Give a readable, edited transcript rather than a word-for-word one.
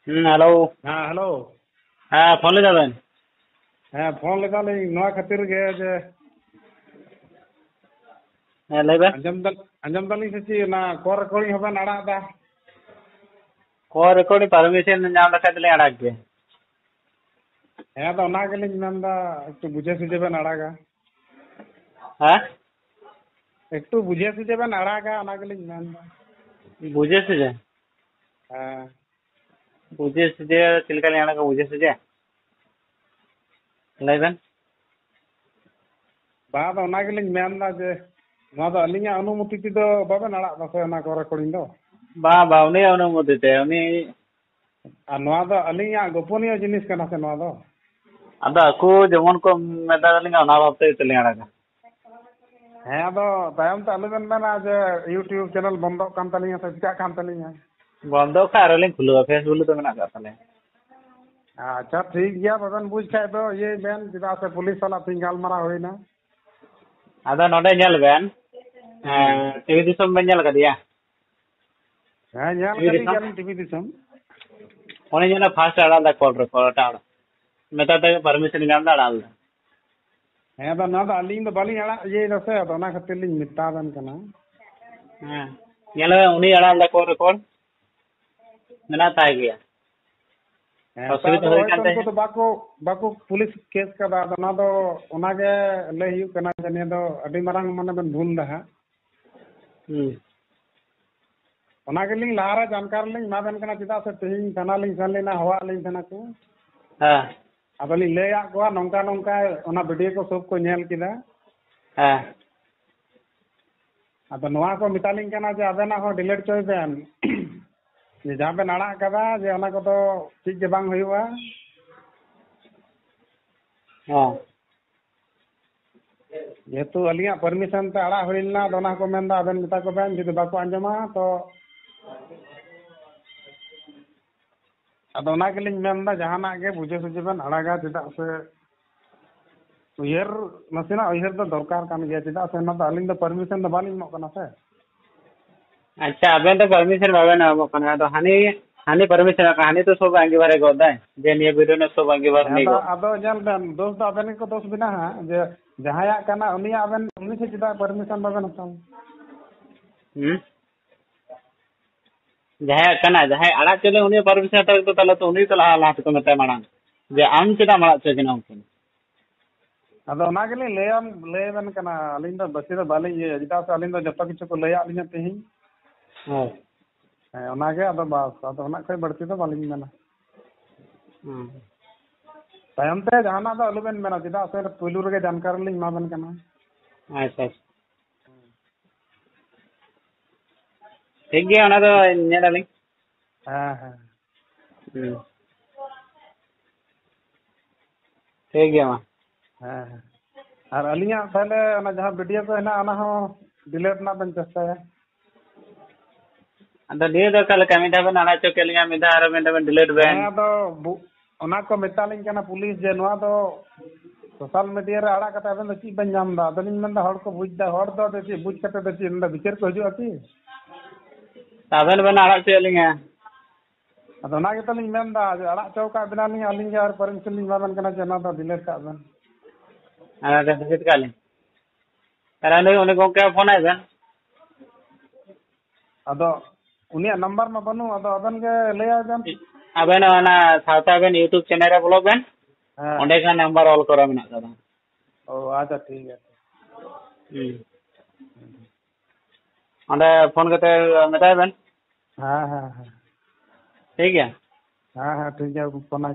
Hello. हाँ hello. हाँ phone लेदा Ben. हाँ फोन लेदा लिंग नवा खातिर गे जे हाँ ले बेन। अंजम दलिंग से ची ना कॉल रिकॉर्डिंग हबन अड़ा दा को रिकॉर्डिंग परमिशन नाम रखा दिले अड़ाक के। हाँ तो ना गेलिंग नंदा एकटू बुझे सुझे बन अड़ागा हाँ एकटू बुझे सुझे बन अड़ागा ना गेलिंग नंदा बुझे सुझे हाँ बुझे सुझे चिलका ले अड़ाका बुझे सुझे ले बेन। बाद ना गेलिंग मेनदा जे नवा दो अलिंगा अनुमति ती दो बाबन अड़ा दा से ना कॉल रिकॉर्डिंग दो बा बा उनी अनुमति ते उनी आ नवा दो अलिंगा गोपनीय जिनिस कना से नवा दो अदा अकु जेमन को मेता दिले ना भाबते दिले अड़ाका। हाँ दो तायम ते अलबन बना जे यूट्यूब चैनल बंद कान तलिंगा से चिका कान तलिंगा बंदो का आरलिंग खुलवा फेसबुक तो मेना का तले। अच्छा ठीक गया बदन बुझ खाए तो ये बेन चिदा से पुलिस वाला तीन गालमारा होइना अदा नोडे नेल बेन टीवी दिसम बेन नेल कदिया हाँ ᱧᱮᱞ टीवी कदी दिसम गन टीवी दिसम उनी जेना फास्ट अड़ा दा कॉल रिकॉर्ड अड़ा मेता ते परमिशन नाम दा अड़ा हाँ तो ना तो अलिंग तो बालिंग अड़ा ये रसे तो ना खातिर लिंग मिता बन कना हाँ नेल उनी अड़ा दा कॉल रिकॉर्ड मेना ताय गया हाँ असुविधा तो होई होय कांते तुमको तो बाको बाको पुलिस केस का दा ना तो ओना के ले हिउ कना जने दो अडी मरांग माने बन भूल दा ओना के लिंग लारा जानकार लिंग मा बन कना चिदा से तेहिं थाना लिंग सन लेना हवा लिंग थाना को हाँ अब लिंग ले आ को नौका नौका ओना वीडियो को सब को नेल किदा हाँ अब नवा को मितालिंग कना जे आबेना हो डिलीट चोय बेन जे जहां पे नाड़ा कदा जे ओना को तो ठीक जे बांग हुआ हाँ जेहेतु अलिया परमिशन ते अड़ा होइलना दोना को मेंदा आबेन मिता को बेन जदि बाको अंजमा तो अदोना के लिंग मेंदा जहाना के बुझे सुझे बेन अड़ागा चिदा से उयर नसेना उयर तो दरकार कान गया चिदा से ना तो अलिंग तो परमिशन तो बालिंग मो कना से अच्छा अबे तो परमिशन बाबे ना वो कना तो हानि हानि परमिशन का हानि तो सब आगे बारे गोदा है जे निये वीडियो ने सब आगे बारे नहीं अदा गो अदो जल बेन दोस्त दो आबेन को दोस्त बिना है जे जहाया कना उनी आबेन उनी से चिदा परमिशन बाबेन हताम जहां कना जहां अड़ा चले उनी परमिशन तो तले तो उनी तो ला को मते माना जे आम चिदा माड़ा से किना उनके अदो ना के लेम ले बन कना अलिंग दो बसी दो बाली ये चिदा से अलिंग दो जत्ता किछु को ले आलिंग तेही हां हाँ ओना के अदो बास अदो ओना कोई बढ़ती तो बालिंग मेना तायम ते जहाना दो अलबेन मेना चिदा से पुलु रे जानकारी लिंग मा बन कना अच्छा ठीक गया ना तो नेलालिंग हाँ हाँ ठीक गया मा हाँ और अलिया पहले ना जहां वीडियो को है ना अना हो डिलीट ना बन चेष्टाया अंदर निये दो कल कमिटा बन अड़ा चोकेलिया मिदा आरो मेंटा बन डिलीट बेन हाँ तो ओना को मेतालिंग कना पुलिस जे नवा दो सोशल मीडिया रे अड़ा कता बन ची बन जाम दा दलिंग मन दा हड़ को बुझ दा हड़ दो दे बुझ कते दे ची नदा विचार को हजू आती ताबन बन अड़ा चोकेलिया अदो ना के तलिंग मेन दा अड़ा चौका बिना लिंग अलिंग के और परमिशन लिंग बाबन कना जना दो डिलीट का बन अड़ा डिलीट कालिंग ताराने उन्हें को क्या फोन है बेन अदो उनिया नंबर में बनू अदो अबन के ले आ बेन अबेन ना साउथा बेन यूट्यूब चैनल रे बोलो बेन हाँ ओंडे का नंबर ऑल करा मेना कदा ओ अच्छा ठीक है ओंडे फोन करते मेता बेन हाँ हाँ हाँ ठीक है हाँ हाँ ठीक है फोन आ